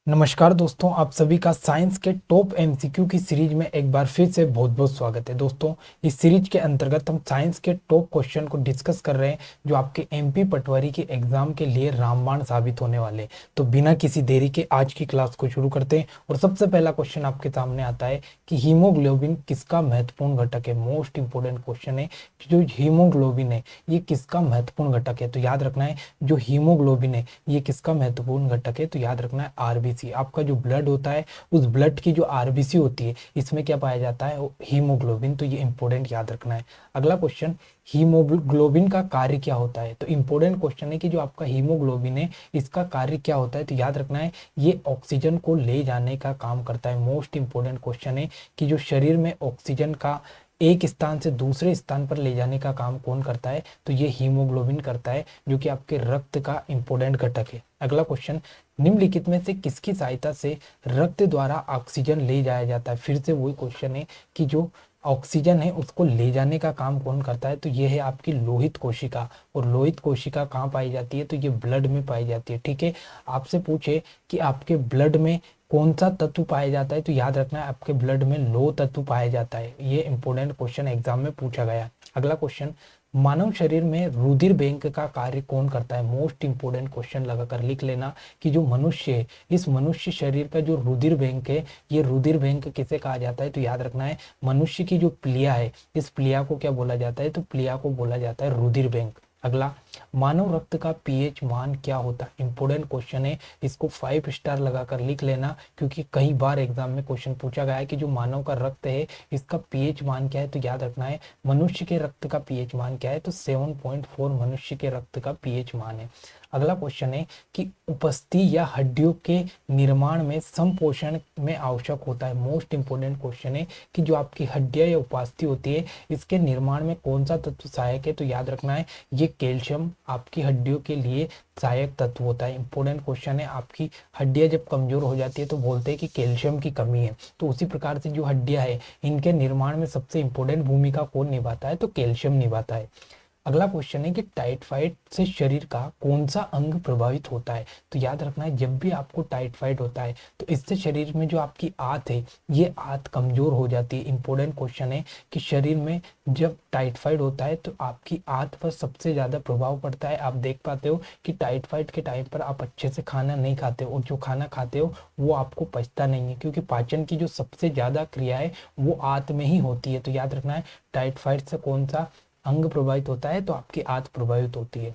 नमस्कार दोस्तों, आप सभी का साइंस के टॉप एमसीक्यू की सीरीज में एक बार फिर से बहुत बहुत स्वागत है। दोस्तों, इस सीरीज के अंतर्गत हम साइंस के टॉप क्वेश्चन को डिस्कस कर रहे हैं जो आपके एमपी पटवारी के एग्जाम के लिए रामबाण साबित होने वाले हैं। तो बिना किसी देरी के आज की क्लास को शुरू करते हैं और सबसे पहला क्वेश्चन आपके सामने आता है कि हीमोग्लोबिन किसका महत्वपूर्ण घटक है। मोस्ट इंपोर्टेंट क्वेश्चन है कि जो हीमोग्लोबिन है ये किसका महत्वपूर्ण घटक है। तो याद रखना है जो हीमोग्लोबिन है ये किसका महत्वपूर्ण घटक है। तो याद रखना है आरबीसी। आपका जो ब्लड होता है उस ब्लड की जो आरबीसी होती है इसमें क्या पाया जाता है, हीमोग्लोबिन। तो ये इंपॉर्टेंट याद रखना है। अगला क्वेश्चन, हीमोग्लोबिन का कार्य क्या होता है। तो इंपॉर्टेंट क्वेश्चन है कि जो आपका हीमोग्लोबिन है इसका कार्य क्या होता है। तो याद रखना है ये ऑक्सीजन को ले जाने का काम करता है। मोस्ट इंपॉर्टेंट क्वेश्चन है कि जो शरीर में ऑक्सीजन का एक स्थान से दूसरे स्थान पर ले जाने का काम कौन करता है। तो ये हीमोग्लोबिन करता है जो कि आपके रक्त का इंपॉर्टेंट घटक है। अगला क्वेश्चन, निम्नलिखित में से किसकी सहायता से रक्त द्वारा ऑक्सीजन ले जाया जाता है। फिर से वही क्वेश्चन है कि जो ऑक्सीजन है उसको ले जाने का काम कौन करता है। तो ये है आपकी लोहित कोशिका। और लोहित कोशिका कहाँ पाई जाती है। तो ये ब्लड में पाई जाती है। ठीक है, आपसे पूछे कि आपके ब्लड में कौन सा तत्व पाया जाता है। तो याद रखना है आपके ब्लड में लौह तत्व पाया जाता है। ये इंपॉर्टेंट क्वेश्चन एग्जाम में पूछा गया। अगला क्वेश्चन, मानव शरीर में रुधिर बैंक का कार्य कौन करता है। मोस्ट इंपोर्टेंट क्वेश्चन लगाकर लिख लेना कि जो मनुष्य है इस मनुष्य शरीर का जो रुधिर बैंक है ये रुधिर बैंक किसे कहा जाता है। तो याद रखना है मनुष्य की जो प्लिया है इस प्लिया को क्या बोला जाता है। तो प्लिया को बोला जाता है रुधिर बैंक। अगला, मानव रक्त का पीएच मान क्या होता है। इंपॉर्टेंट क्वेश्चन है, इसको 5 स्टार लगाकर लिख लेना क्योंकि कई बार एग्जाम में क्वेश्चन पूछा गया है कि जो मानव का रक्त है इसका पीएच मान क्या है। तो याद रखना है मनुष्य के रक्त का पीएच मान क्या है। तो 7.4 मनुष्य के रक्त का पीएच मान है। अगला क्वेश्चन है कि उपस्थि या हड्डियों के निर्माण में संपोषण में आवश्यक होता है। मोस्ट इंपोर्टेंट क्वेश्चन है कि जो आपकी हड्डियां या उपास्थि होती है इसके निर्माण में कौन सा तत्व सहायक है। तो याद रखना है ये कैल्शियम आपकी हड्डियों के लिए सहायक तत्व होता है। इंपॉर्टेंट क्वेश्चन है, आपकी हड्डियां जब कमजोर हो जाती है तो बोलते हैं कि कैल्शियम की कमी है। तो उसी प्रकार से जो हड्डियां है इनके निर्माण में सबसे इंपॉर्टेंट भूमिका कौन निभाता है। तो कैल्शियम निभाता है। अगला क्वेश्चन है कि टाइफाइड से शरीर का कौन सा अंग प्रभावित होता है। तो याद रखना है जब भी आपको टाइफाइड होता है तो इससे शरीर में जो आपकी आंत है ये आंत कमजोर हो जाती है। इंपॉर्टेंट क्वेश्चन है कि शरीर में जब टाइफाइड होता है तो आपकी आंत पर सबसे ज्यादा प्रभाव पड़ता है। आप देख पाते हो कि टाइफाइड के टाइम पर आप अच्छे से खाना नहीं खाते और जो खाना खाते हो वो आपको पचता नहीं है क्योंकि पाचन की जो सबसे ज्यादा क्रिया है वो आंत में ही होती है। तो याद रखना है टाइफाइड से कौन सा अंग प्रभावित होता है। तो आपकी आंत प्रभावित होती है।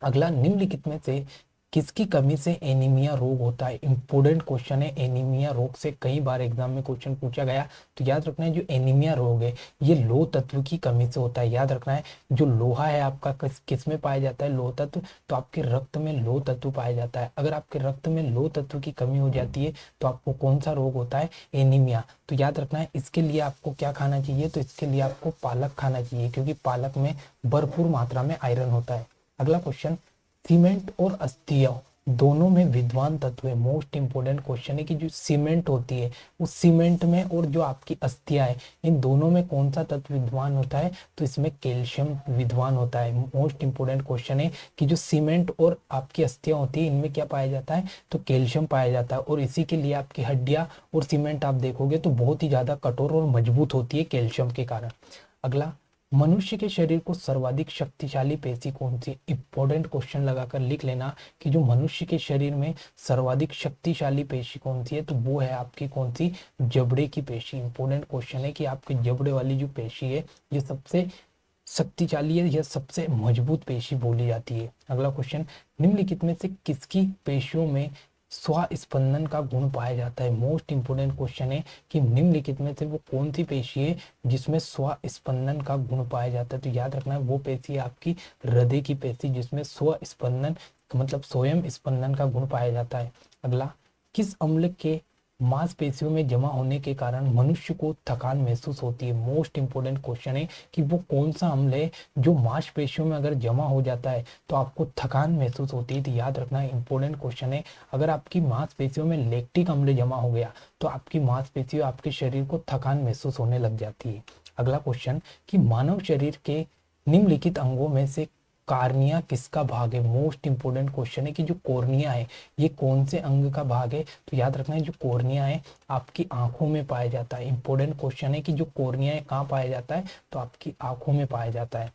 अगला, निम्नलिखित में से किसकी कमी से एनीमिया रोग होता है। इंपॉर्टेंट क्वेश्चन है, एनीमिया रोग से कई बार एग्जाम में क्वेश्चन पूछा गया। तो याद रखना है जो एनीमिया रोग है ये लोह तत्व की कमी से होता है। याद रखना है जो लोहा है आपका किस में पाया जाता है, लोह तत्व। तो आपके रक्त में लोह तत्व पाया जाता है। अगर आपके रक्त में लोह तत्व की कमी हो जाती है तो आपको कौन सा रोग होता है, एनीमिया। तो याद रखना है इसके लिए आपको क्या खाना चाहिए। तो इसके लिए आपको पालक खाना चाहिए क्योंकि पालक में भरपूर मात्रा में आयरन होता है। अगला क्वेश्चन, सीमेंट और अस्थियां दोनों में विद्वान तत्व है। मोस्ट इंपोर्टेंट क्वेश्चन है कि जो सीमेंट होती है उस सीमेंट में और जो आपकी अस्थियां है इन दोनों में कौन सा तत्व विद्वान होता है। तो इसमें कैल्शियम विद्वान होता है। मोस्ट इंपोर्टेंट क्वेश्चन है कि जो सीमेंट और आपकी अस्थियां होती है इनमें क्या पाया जाता है। तो कैल्शियम पाया जाता है और इसी के लिए आपकी हड्डियां और सीमेंट आप देखोगे तो बहुत ही ज्यादा कठोर और मजबूत होती है कैल्शियम के कारण। अगला, मनुष्य के शरीर को सर्वाधिक शक्तिशाली पेशी कौन सी। इंपॉर्टेंट क्वेश्चन लगाकर लिख लेना कि जो मनुष्य के शरीर में सर्वाधिक शक्तिशाली पेशी कौन सी है। तो वो है आपकी कौन सी, जबड़े की पेशी। इंपॉर्टेंट क्वेश्चन है कि आपके जबड़े वाली जो पेशी है ये सबसे शक्तिशाली है, यह सबसे मजबूत पेशी बोली जाती है। अगला क्वेश्चन, निम्नलिखित में से किसकी पेशियों में स्वास्पंदन का गुण पाया जाता है। मोस्ट इंपोर्टेंट क्वेश्चन है कि निम्नलिखित में से वो कौन सी पेशी है जिसमें स्वास्पंदन का गुण पाया जाता है। तो याद रखना है वो पेशी है आपकी हृदय की पेशी जिसमें स्वस्पंदन मतलब स्वयं स्पंदन का गुण पाया जाता है। अगला, किस अम्ल के मांसपेशियों में जमा होने के कारण मनुष्य को थकान महसूस होती है। मोस्ट इंपोर्टेंट क्वेश्चन है कि वो कौन सा अम्ल है जो मांसपेशियों में अगर जमा हो जाता है तो आपको थकान महसूस होती है। तो याद रखना है इंपॉर्टेंट क्वेश्चन है, अगर आपकी मांसपेशियों में लैक्टिक अम्ल जमा हो गया तो आपकी मांसपेशियों आपके शरीर को थकान महसूस होने लग जाती है। अगला क्वेश्चन कि मानव शरीर के निम्नलिखित अंगों में से कार्निया किसका भाग है? मोस्ट इंपोर्टेंट क्वेश्चन है कि जो कॉर्निया है ये कौन से अंग का भाग है? तो याद रखना है जो कॉर्निया है आपकी आंखों में पाया जाता है। इंपोर्टेंट क्वेश्चन है कि जो कॉर्निया है कहाँ पाया जाता है? तो आपकी आंखों में पाया जाता है।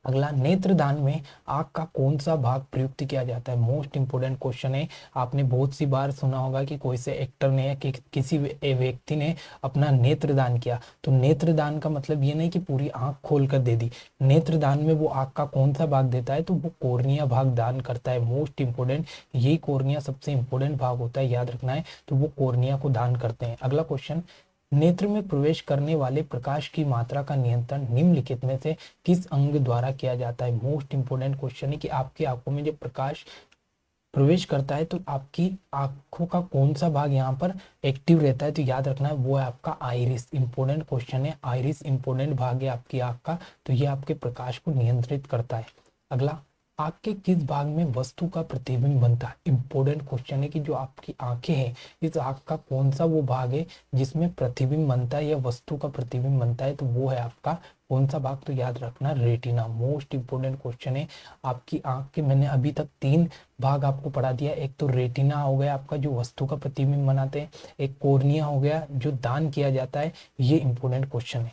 अगला, नेत्रदान में आंख का कौन सा भाग प्रयुक्त किया जाता है? मोस्ट इंपोर्टेंट क्वेश्चन है। आपने बहुत सी बार सुना होगा कि कोई से एक्टर ने या किसी व्यक्ति ने अपना नेत्रदान किया। तो नेत्रदान का मतलब ये नहीं कि पूरी आंख खोल कर दे दी। नेत्रदान में वो आंख का कौन सा भाग देता है? तो वो कॉर्निया भाग दान करता है। मोस्ट इंपोर्टेंट, यही कॉर्निया सबसे इंपोर्टेंट भाग होता है, याद रखना है। तो वो कॉर्निया को दान करते हैं। अगला क्वेश्चन, नेत्र में प्रवेश करने वाले प्रकाश की मात्रा का नियंत्रण निम्नलिखित में से किस अंग द्वारा किया जाता है? मोस्ट इंपोर्टेंट क्वेश्चन है कि आपकी आंखों में जब प्रकाश प्रवेश करता है तो आपकी आंखों का कौन सा भाग यहाँ पर एक्टिव रहता है? तो याद रखना है वो है आपका आइरिस। इंपोर्टेंट क्वेश्चन है, आइरिस इंपोर्टेंट भाग है आपकी आंख का, तो ये आपके प्रकाश को नियंत्रित करता है। अगला, आंख के किस भाग में वस्तु का प्रतिबिंब बनता है? इंपोर्टेंट क्वेश्चन है कि जो आपकी आंखें हैं इस आंख का कौन सा वो भाग है जिसमें प्रतिबिंब बनता है या वस्तु का प्रतिबिंब बनता है? तो वो है आपका कौन सा भाग? तो याद रखना रेटिना। मोस्ट इंपोर्टेंट क्वेश्चन है। आपकी आंख के मैंने अभी तक 3 भाग आपको पढ़ा दिया। एक तो रेटिना हो गया आपका जो वस्तु का प्रतिबिंब बनाते हैं, एक कॉर्निया हो गया जो दान किया जाता है। ये इंपोर्टेंट क्वेश्चन है।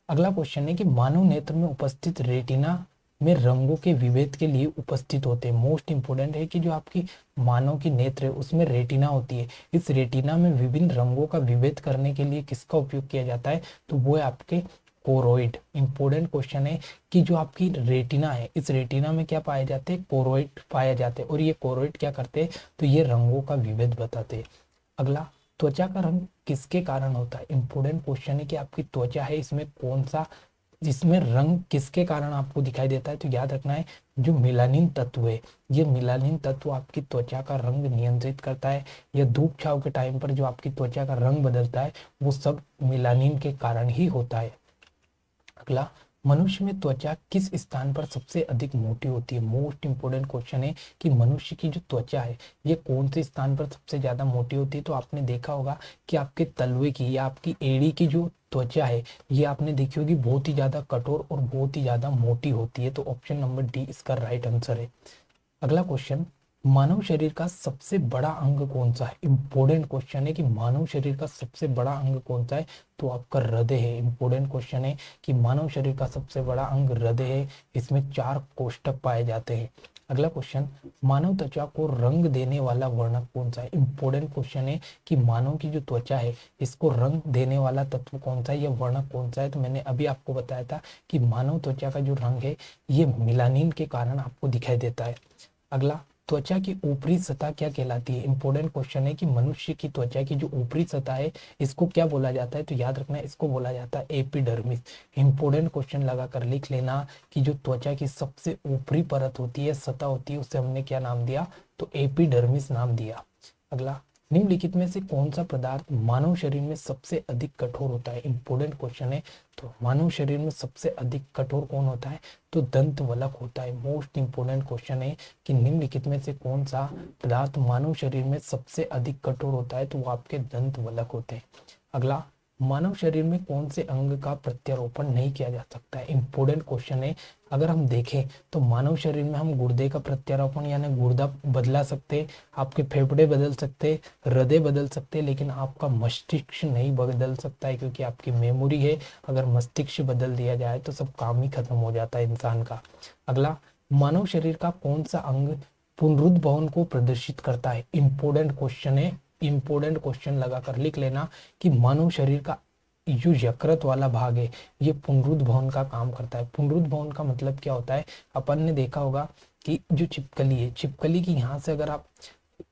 अगला क्वेश्चन है कि मानव नेत्र में उपस्थित रेटिना में रंगों के विभेद के लिए उपस्थित होते हैं। मोस्ट इंपोर्टेंट है कि जो आपकी मानव की नेत्र है उसमें रेटिना होती है। इस रेटिना में विभिन्न रंगों का विभेद करने के लिए किसका उपयोग किया जाता है? तो वो है आपके कोरोइड। इंपोर्टेंट क्वेश्चन है कि जो आपकी रेटिना है इस रेटिना में क्या पाए जाते हैं? कोरोइड पाए जाते हैं। और ये कोरोइड क्या करते हैं? तो ये रंगों का विभेद बताते हैं। अगला, त्वचा का रंग किसके कारण होता है? इंपोर्टेंट क्वेश्चन है कि आपकी त्वचा है इसमें कौन सा, जिसमें रंग किसके कारण आपको दिखाई देता है? तो याद रखना है जो मिलानिन तत्व है, ये मिलानिन तत्व आपकी त्वचा का रंग नियंत्रित करता है। या धूप छांव के टाइम पर जो आपकी त्वचा का रंग बदलता है वो सब मिलानिन के कारण ही होता है। अगला, मनुष्य में त्वचा किस स्थान पर सबसे अधिक मोटी होती है? मोस्ट इंपोर्टेंट क्वेश्चन है कि मनुष्य की जो त्वचा है ये कौन से स्थान पर सबसे ज्यादा मोटी होती है? तो आपने देखा होगा कि आपके तलवे की या आपकी एड़ी की जो त्वचा है ये आपने देखी होगी बहुत ही ज्यादा कठोर और बहुत ही ज्यादा मोटी होती है। तो ऑप्शन नंबर डी इसका राइट आंसर है। अगला क्वेश्चन, मानव शरीर का सबसे बड़ा अंग कौन सा है? इंपोर्टेंट क्वेश्चन है कि मानव शरीर का सबसे बड़ा अंग कौन सा है? तो आपका हृदय है। इंपोर्टेंट क्वेश्चन है कि मानव शरीर का सबसे बड़ा अंग हृदय है। इसमें 4 कोष्ठक पाए जाते हैं। अगला क्वेश्चन, मानव त्वचा को रंग देने वाला वर्णक कौन सा है? इंपोर्टेंट क्वेश्चन है कि मानव की जो त्वचा है इसको रंग देने वाला तत्व कौन सा है या वर्णक कौन सा है? तो मैंने अभी आपको बताया था कि मानव त्वचा का जो रंग है ये मिलानिन के कारण आपको दिखाई देता है। अगला, त्वचा की ऊपरी सतह क्या कहलाती है? इंपोर्टेंट क्वेश्चन है कि मनुष्य की त्वचा की जो ऊपरी सतह है इसको क्या बोला जाता है? तो याद रखना इसको बोला जाता है एपिडर्मिस। इंपोर्टेंट क्वेश्चन लगा कर लिख लेना कि जो त्वचा की सबसे ऊपरी परत होती है, सतह होती है, उसे हमने क्या नाम दिया? तो एपिडर्मिस नाम दिया। अगला, निम्नलिखित में से कौन सा पदार्थ मानव शरीर में सबसे अधिक कठोर होता है? इंपोर्टेंट क्वेश्चन है। तो मानव शरीर में सबसे अधिक कठोर कौन होता है? तो दंत वलक होता है। मोस्ट इंपोर्टेंट क्वेश्चन है कि निम्नलिखित में से कौन सा पदार्थ मानव शरीर में सबसे अधिक कठोर होता है? तो वो आपके दंत वलक होते हैं। अगला, मानव शरीर में कौन से अंग का प्रत्यारोपण नहीं किया जा सकता है? इंपोर्टेंट क्वेश्चन है। अगर हम देखें तो मानव शरीर में हम गुर्दे का प्रत्यारोपण यानी गुर्दा बदला सकते, आपके फेफड़े बदल सकते, हृदय बदल सकते, लेकिन आपका मस्तिष्क नहीं बदल सकता है क्योंकि आपकी मेमोरी है। अगर मस्तिष्क बदल दिया जाए तो सब काम ही खत्म हो जाता है इंसान का। अगला, मानव शरीर का कौन सा अंग पुनरुद्भवन को प्रदर्शित करता है? इंपोर्टेंट क्वेश्चन है। इंपोर्टेंट क्वेश्चन लगाकर लिख लेना कि मानव शरीर का जो यकृत वाला भाग है ये पुनरुद्भवन का काम करता है। पुनरुद्भवन का मतलब क्या होता है? अपन ने देखा होगा कि जो छिपकली है, छिपकली की यहाँ से अगर आप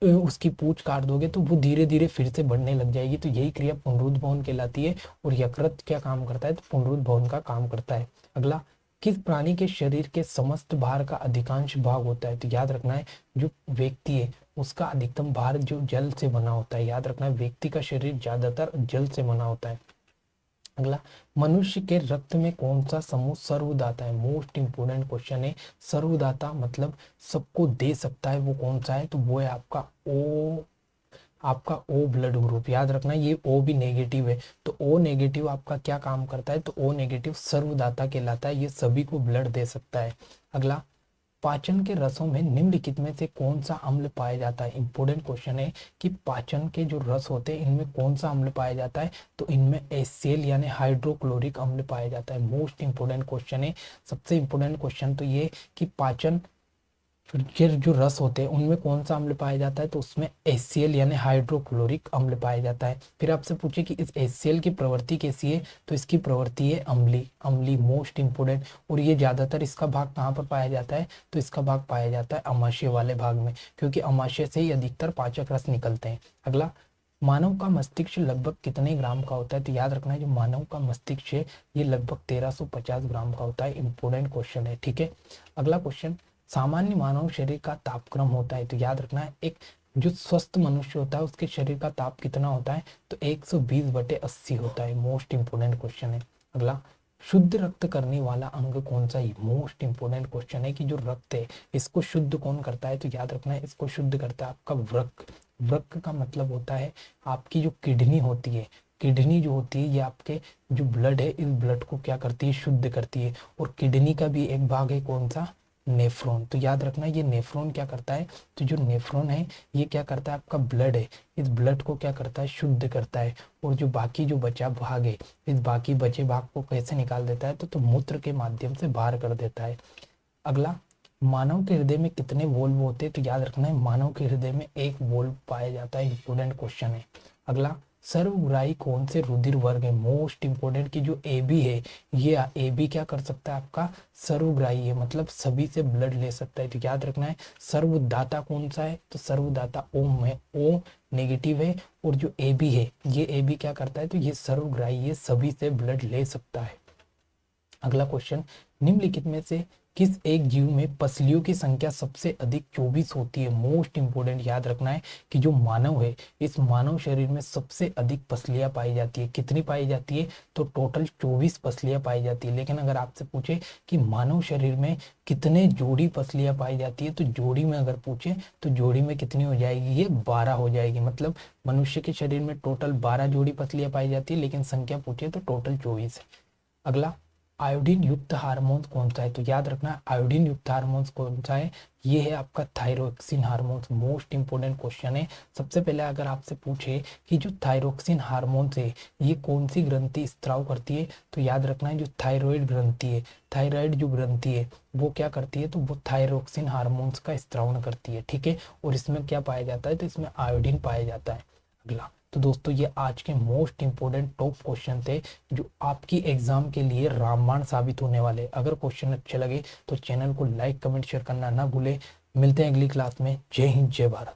उसकी पूंछ काट दोगे तो वो धीरे धीरे फिर से बढ़ने लग जाएगी। तो यही क्रिया पुनरुद्भवन कहलाती है। और यकृत क्या काम करता है? तो पुनरुद्भवन का काम करता है। अगला, किस प्राणी के शरीर के समस्त भार का अधिकांश भाग होता है? तो याद रखना है जो व्यक्ति है उसका अधिकतम भार जो जल से बना होता है। याद रखना है व्यक्ति का शरीर ज्यादातर जल से बना होता है। अगला, मनुष्य के रक्त में कौन सा समूह सर्वदाता है? मोस्ट इंपोर्टेंट क्वेश्चन है। सर्वदाता मतलब सबको दे सकता है, वो कौन सा है? तो वो है आपका ओ आपका ओ ब्लड ग्रुप, याद रखना ये ओ भी नेगेटिव है, तो ओ नेगेटिव आपका क्या काम करता है, तो ओ नेगेटिव सर्वदाता कहलाता है, ये सभी को ब्लड दे सकता है। अगला, पाचन के रसों में निम्नलिखित में से कौन सा अम्ल पाया जाता है। इंपॉर्टेंट क्वेश्चन है कि पाचन के जो रस होते हैं इनमें कौन सा अम्ल पाया जाता है, तो इनमें HCl यानी हाइड्रोक्लोरिक अम्ल पाया जाता है। मोस्ट इंपोर्टेंट क्वेश्चन है, सबसे इंपोर्टेंट क्वेश्चन तो ये कि पाचन के जो रस होते हैं उनमें कौन सा अम्ल पाया जाता है, तो उसमें HCl यानी हाइड्रोक्लोरिक अम्ल पाया जाता है। फिर आपसे पूछे कि इस HCl की प्रवृत्ति कैसी है, तो इसकी प्रवृत्ति है अम्ली, अम्ली मोस्ट इंपोर्टेंट। और ये ज्यादातर इसका भाग कहाँ पर पाया जाता है, तो इसका भाग पाया जाता है अमाशय वाले भाग में, क्योंकि अमाशय से ही अधिकतर पाचक रस निकलते हैं। अगला, मानव का मस्तिष्क लगभग कितने ग्राम का होता है, तो याद रखना है जो मानव का मस्तिष्क है ये लगभग 1350 ग्राम का होता है। इंपोर्टेंट क्वेश्चन है, ठीक है। अगला क्वेश्चन, सामान्य मानव शरीर का तापक्रम होता है, तो याद रखना है एक जो स्वस्थ मनुष्य होता है उसके शरीर का ताप कितना होता है, तो 120/80 होता है। मोस्ट इंपोर्टेंट क्वेश्चन है। अगला, शुद्ध रक्त करने वाला अंग कौन सा है, मोस्ट इंपोर्टेंट क्वेश्चन है कि जो रक्त है इसको शुद्ध कौन करता है, तो याद रखना है इसको शुद्ध करता है आपका वृक्क। वृक्क का मतलब होता है आपकी जो किडनी होती है, किडनी जो होती है ये आपके जो ब्लड है इस ब्लड को क्या करती है, शुद्ध करती है। और किडनी का भी एक भाग है कौन सा, नेफ्रॉन। तो याद रखना ये नेफ्रॉन क्या करता है, तो जो नेफ्रॉन है ये क्या करता है, आपका ब्लड है इस ब्लड को क्या करता है, शुद्ध करता है। और जो बाकी जो बचा भाग है इस बाकी बचे भाग को कैसे निकाल देता है, तो मूत्र के माध्यम से बाहर कर देता है। अगला, मानव के हृदय में कितने वोल्व होते हैं, तो याद रखना है मानव के हृदय में एक वोल्व पाया जाता है। इंपोर्टेंट क्वेश्चन है। अगला, सर्वग्राही कौन से रुधिर वर्ग है, मोस्ट इंपोर्टेंट की जो AB है ये AB क्या कर सकता है, आपका सर्वग्राही है, मतलब सभी से ब्लड ले सकता है। तो याद रखना है सर्वदाता कौन सा है, तो सर्वदाता O है, O नेगेटिव है। और जो AB है ये AB क्या करता है, तो ये सर्वग्राही है, सभी से ब्लड ले सकता है। अगला क्वेश्चन, निम्नलिखित में से किस एक जीव में पसलियों की संख्या सबसे अधिक 24 होती है। मोस्ट इंपोर्टेंट, याद रखना है कि जो मानव है इस मानव शरीर में सबसे अधिक पसलियां पाई जाती है। कितनी पाई जाती है, तो टोटल 24 पसलियां पाई जाती है। लेकिन अगर आपसे पूछे कि मानव शरीर में कितने जोड़ी पसलियां पाई जाती है, तो जोड़ी में अगर पूछे तो जोड़ी में कितनी हो जाएगी, ये 12 हो जाएगी। मतलब मनुष्य के शरीर में टोटल 12 जोड़ी पसलियां पाई जाती है, लेकिन संख्या पूछे तो टोटल 24 है। अगला, आयोडीन युक्त हार्मोन कौन सा है, तो याद रखना आयोडीन युक्त हार्मोन कौन सा है, ये है आपका thyroxine hormone. Most important question है। सबसे पहले अगर आपसे पूछे कि जो थायरोक्सिन हार्मोन है ये कौन सी ग्रंथि स्त्राव करती है, तो याद रखना है जो थायराइड ग्रंथि है, थायराइड जो ग्रंथि है वो क्या करती है, तो वो थायरोक्सिन हार्मोन्स का स्त्रावन करती है, ठीक है। और इसमें क्या पाया जाता है, तो इसमें आयोडीन पाया जाता है। अगला, तो दोस्तों ये आज के मोस्ट इंपोर्टेंट टॉप क्वेश्चन थे जो आपकी एग्जाम के लिए रामबाण साबित होने वाले। अगर क्वेश्चन अच्छे लगे तो चैनल को लाइक कमेंट शेयर करना ना भूले। मिलते हैं अगली क्लास में। जय हिंद, जय भारत।